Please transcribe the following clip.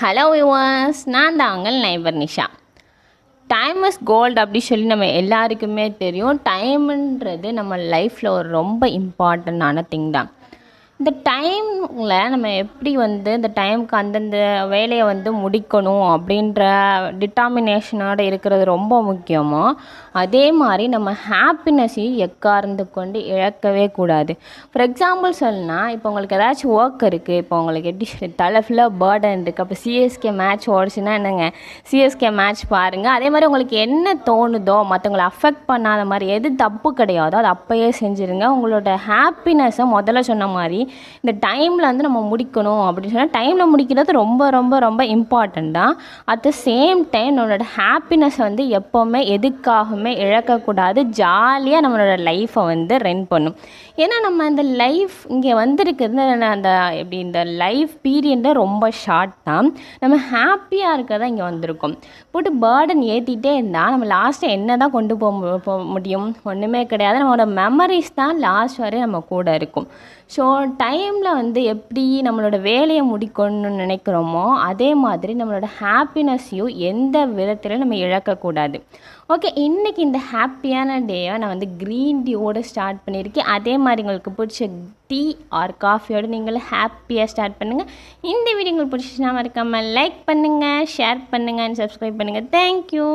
Hello viewers, நான் தான் உங்கள் neighbour Nisha. Time is gold அப்படி சொல்லி நம்ம எல்லாருக்குமே தெரியும். டைம்ன்றது நம்ம லைஃப்பில் ஒரு ரொம்ப இம்பார்ட்டண்ட்டான திங் தான். இந்த டைமில் நம்ம எப்படி இந்த டைமுக்கு அந்தந்த வேலையை முடிக்கணும் அப்படின்ற டிட்டர்மினேஷனோடு இருக்கிறது ரொம்ப முக்கியமோ, அதே மாதிரி நம்ம ஹாப்பினஸையும் எக்கார்ந்து கொண்டு இழக்கவே கூடாது. ஃபார் எக்ஸாம்பிள் சொல்லணும்னா, இப்போ உங்களுக்கு ஏதாச்சும் ஒர்க் இருக்குது, இப்போ உங்களுக்கு எப்படி தலை ஃபுல்லாக பேர்டன் இருக்குது, அப்போ சிஎஸ்கே மேட்ச் ஓடிச்சுன்னா என்னங்க, சிஎஸ்கே மேட்ச் பாருங்கள். அதே மாதிரி உங்களுக்கு என்ன தோணுதோ, மற்றவங்களை அஃபெக்ட் பண்ணாத மாதிரி எது தப்பு கிடையாதோ அதை அப்போயே செஞ்சுருங்க. உங்களோட ஹாப்பினஸை முதல்ல சொன்ன மாதிரி இந்த டைமில் நம்ம முடிக்கணும் அப்படின்னு சொன்னால் டைமில் முடிக்கிறது ரொம்ப ரொம்ப ரொம்ப இம்பார்ட்டண்ட் தான். அட் த சேம் டைம் நம்மளோட ஹாப்பினஸை எப்போவுமே எதுக்காகவுமே இழக்கக்கூடாது. ஜாலியாக நம்மளோட லைஃப்பை ரன் பண்ணும். ஏன்னா நம்ம இந்த லைஃப் இங்கே வந்திருக்கிறது அந்த எப்படி இந்த லைஃப் பீரியடில் ரொம்ப ஷார்ட் தான். நம்ம ஹாப்பியாக இருக்க தான் இங்கே வந்திருக்கோம். போட்டு பேர்டன் ஏற்றிட்டே இருந்தால் நம்ம லாஸ்ட்டை என்ன தான் கொண்டு போக முடியும்? ஒன்றுமே கிடையாது. நம்மளோட மெமரிஸ் தான் லாஸ்ட் வரையும் நம்ம கூட இருக்கும். ஸோ டைமில் எப்படி நம்மளோட வேலையை முடிக்கணும்னு நினைக்கிறோமோ அதே மாதிரி நம்மளோட ஹாப்பினஸையும் எந்த விதத்திலும் நம்ம இழக்கக்கூடாது. ஓகே, இன்றைக்கி இந்த ஹாப்பியான டேயை நான் க்ரீன் டீயோடு ஸ்டார்ட் பண்ணியிருக்கேன். அதே மாதிரி உங்களுக்கு பிடிச்ச டீ ஆர் காஃபியோடு நீங்களும் ஹாப்பியாக ஸ்டார்ட் பண்ணுங்கள். இந்த வீடியோ உங்களுக்கு பிடிச்சிச்சுன்னா மறக்காமல் லைக் பண்ணுங்கள், ஷேர் பண்ணுங்கள் அண்ட் சப்ஸ்கிரைப் பண்ணுங்கள். தேங்க்யூ.